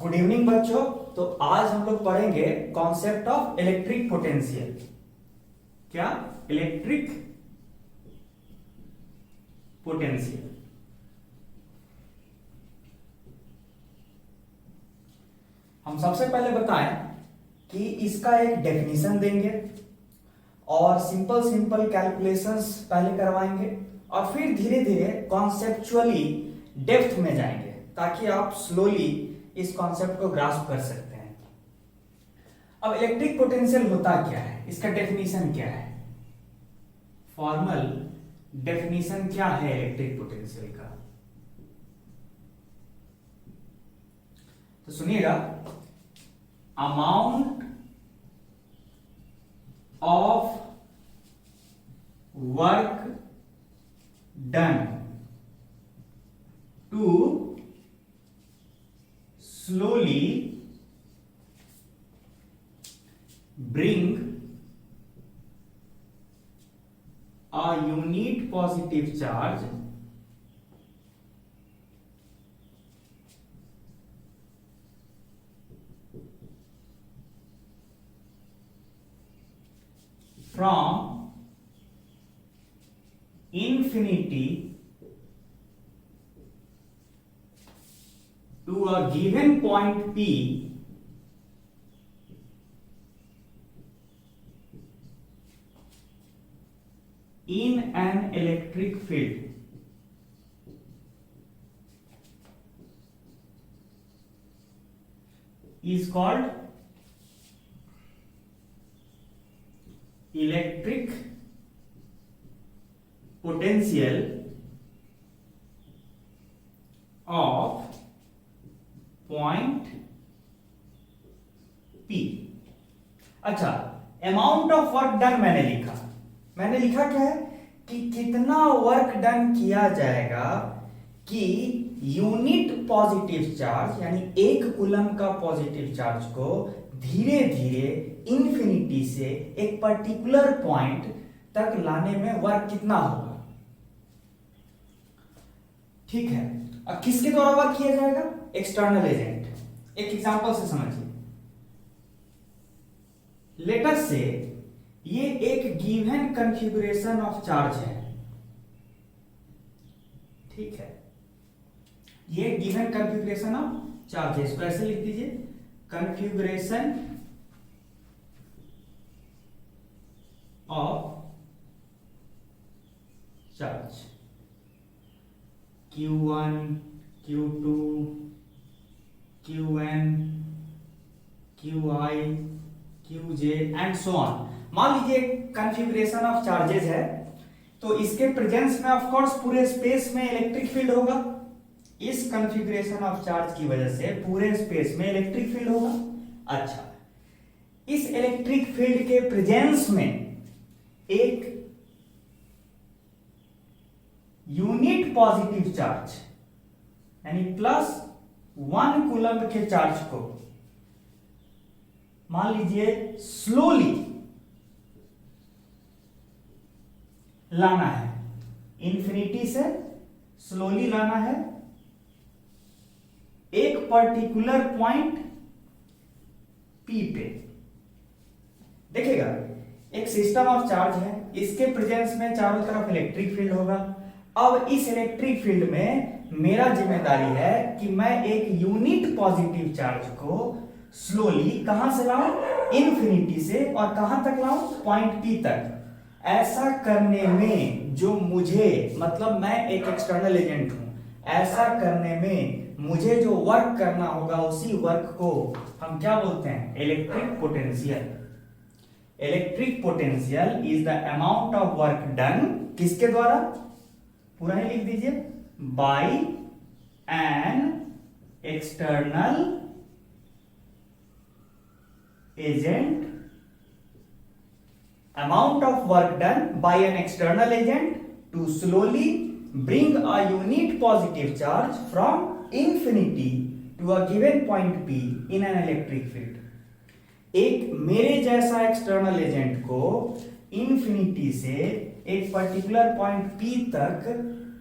Good evening बच्चों। तो आज हम लोग पढ़ेंगे कॉन्सेप्ट ऑफ इलेक्ट्रिक पोटेंशियल। क्या? Electric potential. हम सबसे पहले बताएं कि इसका एक डेफिनेशन देंगे और सिंपल सिंपल कैलकुलेशंस पहले करवाएंगे और फिर धीरे धीरे कॉन्सेप्चुअली डेप्थ में जाएंगे ताकि आप स्लोली इस कॉन्सेप्ट को ग्रास्प कर सकते हैं। अब इलेक्ट्रिक पोटेंशियल होता क्या है, इसका डेफिनेशन क्या है, फॉर्मल डेफिनेशन क्या है इलेक्ट्रिक पोटेंशियल का। तो सुनिएगा, amount of work done to slowly bring a unit positive charge from infinity to a given point P in an electric field is called electric potential of point P। अच्छा, amount of work done मैंने लिखा क्या है कि कितना work done किया जाएगा कि यूनिट पॉजिटिव चार्ज यानी एक कूलम का पॉजिटिव चार्ज को धीरे धीरे इंफिनिटी से एक पर्टिकुलर पॉइंट तक लाने में वर्क कितना होगा। ठीक है, अब किसके द्वारा वर्क किया जाएगा? External agent. एक एग्जांपल से समझिए, लेट अस से ये एक गिवन कॉन्फ़िगरेशन ऑफ चार्ज है। ठीक है, ये गिवन कॉन्फ़िगरेशन ऑफ चार्ज है, इसको ऐसे लिख दीजिए, configuration of charge Q1 Q2 Qn Qi Qj and so on. मान लीजिए कॉन्फ़िगरेशन ऑफ चार्जेस है, तो इसके प्रेजेंस में ऑफ कोर्स पूरे स्पेस में इलेक्ट्रिक फील्ड होगा। इस कॉन्फ़िगरेशन ऑफ चार्ज की वजह से पूरे स्पेस में इलेक्ट्रिक फील्ड होगा। अच्छा, इस इलेक्ट्रिक फील्ड के प्रेजेंस में एक यूनिट पॉजिटिव चार्ज यानी +1 कूलम के चार्ज को मान लीजिए स्लोली लाना है, इंफिनिटी से स्लोली लाना है एक पर्टिकुलर पॉइंट P पे। देखिएगा, एक सिस्टम ऑफ चार्ज है, इसके प्रेजेंस में चारों तरफ इलेक्ट्रिक फील्ड होगा। अब इस इलेक्ट्रिक फील्ड में मेरा जिम्मेदारी है कि मैं एक यूनिट पॉजिटिव चार्ज को स्लोली कहां से लाऊं? इंफिनिटी से, और कहां तक लाऊं? पॉइंट P तक। ऐसा करने में जो मुझे, मतलब मैं एक एक्सटर्नल एजेंट हूं, ऐसा करने में मुझे जो वर्क करना होगा उसी वर्क को हम क्या बोलते हैं? Electric potential. Electric potential is the amount of work done, किसके द्वारा? पूरा ही लिख दीजिए, by an external agent. Amount of work done by an external agent to slowly bring a unit positive charge from infinity to a given point P in an electric field। एक मेरे जैसा external agent को infinity से एक particular point P तक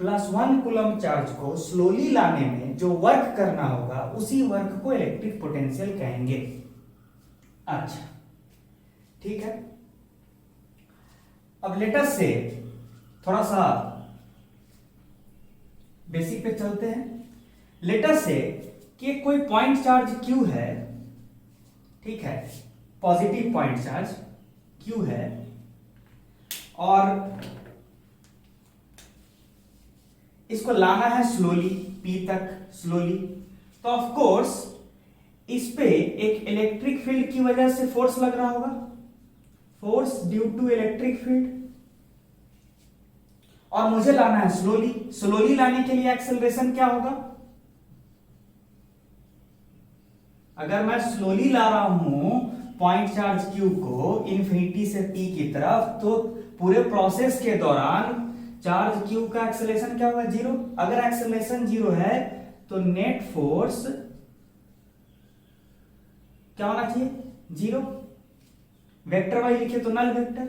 +1 coulomb charge को slowly लाने में जो वर्क करना होगा उसी वर्क को इलेक्ट्रिक पोटेंशियल कहेंगे। अच्छा, ठीक है। अब लेट अस से थोड़ा सा बेसिक पे चलते हैं। लेट अस से कि कोई पॉइंट चार्ज Q है, ठीक है, पॉजिटिव पॉइंट चार्ज Q है, और इसको लाना है स्लोली P तक, स्लोली। तो ऑफ कोर्स इस पे एक इलेक्ट्रिक फील्ड की वजह से फोर्स लग रहा होगा, force due to electric field, और मुझे लाना है स्लोली। स्लोली लाने के लिए एक्सेलरेशन क्या होगा? अगर मैं स्लोली ला रहा हूं पॉइंट चार्ज Q को इन्फिनिटी से P की तरफ, तो पूरे प्रोसेस के दौरान चार्ज Q का एक्सेलरेशन क्या होगा? 0। अगर एक्सेलरेशन 0 है तो नेट फोर्स क्या होना चाहिए? 0। वेक्टर वाइज लिखे तो नल वेक्टर।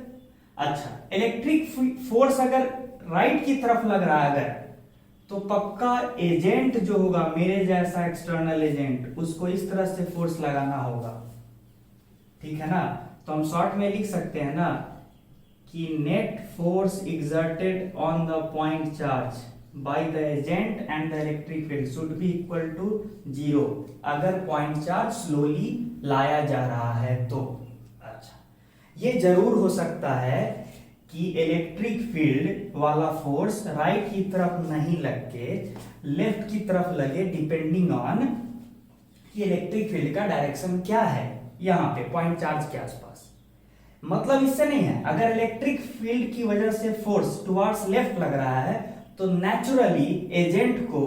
अच्छा, इलेक्ट्रिक फोर्स अगर राइट की तरफ लग रहा है अगर, तो पक्का एजेंट जो होगा मेरे जैसा एक्सटर्नल एजेंट, उसको इस तरह से फोर्स लगाना होगा, ठीक है ना। तो हम शॉर्ट में लिख सकते हैं ना कि net force exerted on the point charge by the agent and the electric field should be equal to 0 अगर पॉइंट चार्ज स्लोली लाया जा रहा है तो। अच्छा, ये जरूर हो सकता है कि इलेक्ट्रिक फील्ड वाला फोर्स राइट की तरफ नहीं लग के लेफ्ट की तरफ लगे, डिपेंडिंग ऑन कि इलेक्ट्रिक फील्ड का डायरेक्शन क्या है यहां पे पॉइंट चार्ज के आसपास। मतलब इससे नहीं है, अगर इलेक्ट्रिक फील्ड की वजह से फोर्स टुवर्ड्स लेफ्ट लग रहा है तो नेचुरली एजेंट को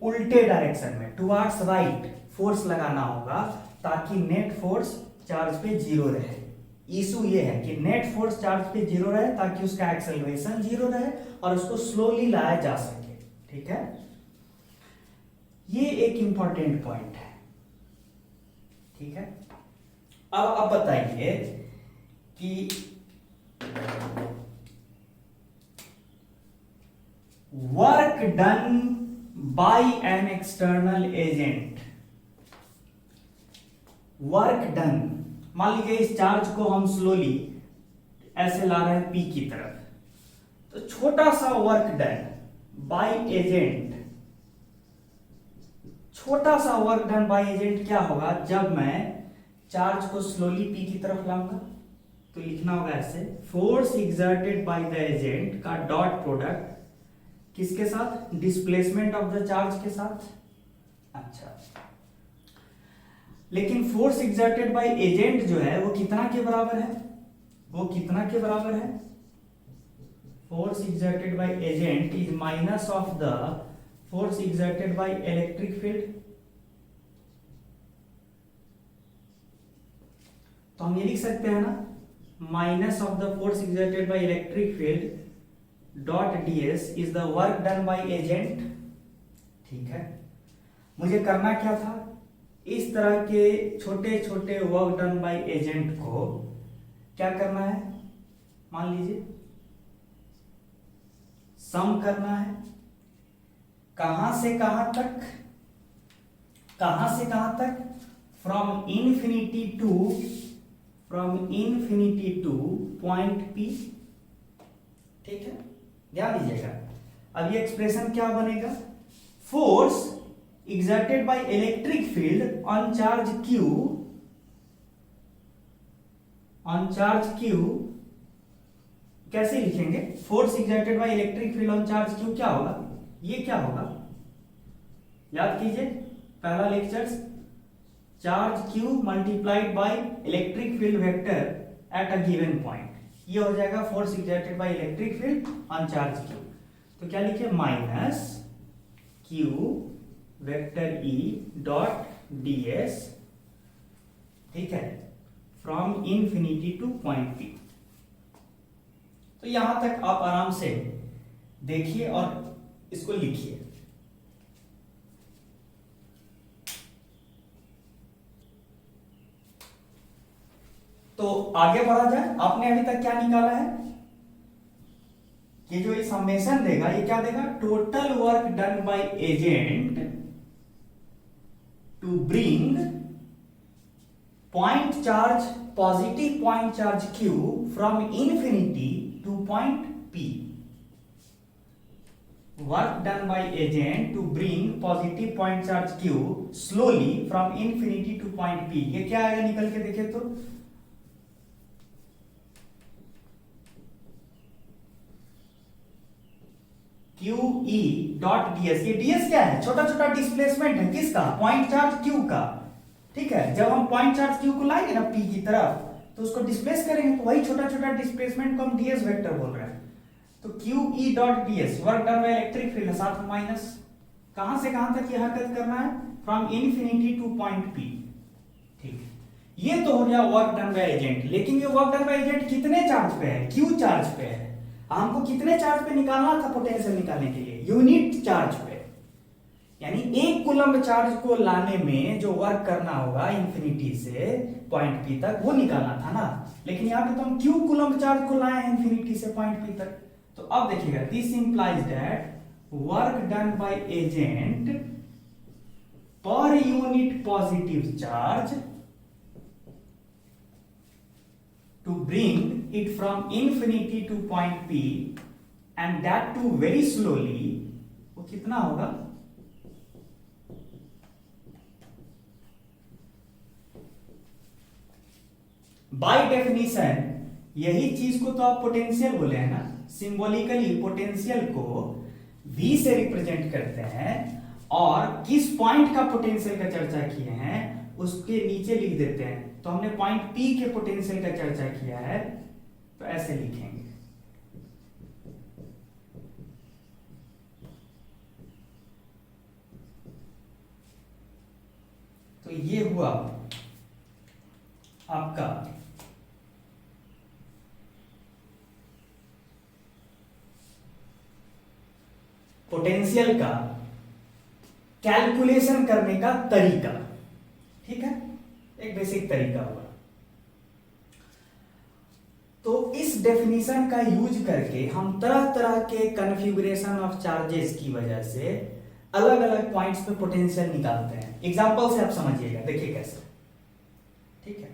उल्टे डायरेक्शन में टुवर्ड्स राइट फोर्स लगाना होगा, ताकि नेट फोर्स चार्ज पे 0 रहे। इशू ये है कि नेट फोर्स चार्ज पे 0 रहे ताकि उसका एक्सेलरेशन 0 रहे और उसको स्लोली लाया जा सके, ठीक है। ये एक इंपॉर्टेंट पॉइंट है, ठीक है। अब बताइए कि work done by an external agent, work done, मान लीजिए इस चार्ज को हम स्लोली ऐसे ला रहे हैं P की तरफ, तो छोटा सा वर्क डन बाय एजेंट, छोटा सा वर्क डन बाय एजेंट क्या होगा? जब मैं चार्ज को स्लोली P की तरफ लाऊंगा तो लिखना होगा ऐसे, force exerted by the agent का डॉट प्रोडक्ट किसके साथ? डिस्प्लेसमेंट ऑफ द चार्ज के साथ। अच्छा, लेकिन फोर्स एक्सर्टेड बाय एजेंट जो है वो कितना के बराबर है? वो कितना के बराबर है? Force exerted by agent is minus of the force exerted by electric field. तो हम ये लिख सकते हैं ना, minus of the force exerted by electric field dot ds is the work done by agent, ठीक है। मुझे करना क्या था? इस तरह के छोटे छोटे वर्क डन बाय एजेंट को क्या करना है? मान लीजिए सम करना है। कहां से कहां तक? कहां से कहां तक? From infinity to point P, ठीक है। ध्यान दीजिएगा, अब ये एक्सप्रेशन क्या बनेगा? Force exerted by electric field on charge Q कैसे लिखेंगे? Force exerted by electric field on charge Q क्या होगा? ये क्या होगा? याद कीजिए पहला lecture, charge Q multiplied by electric field vector at a given point, ये हो जाएगा force exerted by electric field on charge Q। तो क्या लिखे? Minus Q vector E dot ds, ठीक है, from infinity to point P। तो यहां तक आप आराम से देखिए और इसको लिखिए। तो आगे बढ़ा जाए, आपने अभी तक क्या निकाला है? ये जो ये समेशन देगा, ये क्या देगा, total work done by agent to bring point charge, positive point charge Q from infinity to point P। Work done by agent to bring positive point charge Q slowly from infinity to point P। ये क्या आएगा निकल के देखे तो, QE dot ds। ये ds क्या है, छोटा छोटा डिस्प्लेसमेंट है किसका, पॉइंट चार्ज Q का। ठीक है, जब हम पॉइंट चार्ज Q को लाएंगे ना P की तरफ, तो उसको डिस्प्लेस करेंगे, तो वही छोटा छोटा डिस्प्लेसमेंट को हम ds वेक्टर बोल रहे हैं। तो QE dot ds work done by electric field, साथ में माइनस, कहां से कहां तक ये हरकत करना है, from infinity to point P। ठीक, ये तो हो गया वर्क डन बाय एजेंट। लेकिन ये वर्क डन बाय एजेंट कितने चार्ज पे है, Q चार्ज पे है। हमको कितने चार्ज पे निकालना था पोटेंशियल निकालने के लिए, यूनिट चार्ज पे, यानी 1 कूलम्ब चार्ज को लाने में जो वर्क करना होगा इन्फिनिटी से पॉइंट P तक, वो निकालना था ना। लेकिन यहाँ पे तो हम Q कूलम्ब चार्ज को लाए हैं इन्फिनिटी से पॉइंट P तक। तो अब देखिएगा, this implies that work done by agent per unit positive charge to bring it from infinity to point P and that too very slowly, वो कितना होगा, बाय डेफिनेशन यही चीज को तो आप पोटेंशियल बोले हैं ना। सिंबॉलिकली पोटेंशियल को V से रिप्रेजेंट करते हैं और किस पॉइंट का पोटेंशियल का चर्चा किए हैं उसके नीचे लिख देते हैं। तो हमने पॉइंट P के पोटेंशियल का चर्चा किया है, तो ऐसे लिखेंगे। तो ये हुआ आपका पोटेंशियल का कैलकुलेशन करने का तरीका। ठीक है, एक बेसिक तरीका होगा। तो इस डेफिनेशन का यूज करके हम तरह तरह के कन्फिगुरेशन ऑफ चार्जेस की वजह से अलग अलग पॉइंट्स पे पोटेंशियल निकालते हैं। एग्जांपल से आप समझिएगा, देखिए कैसे। ठीक है,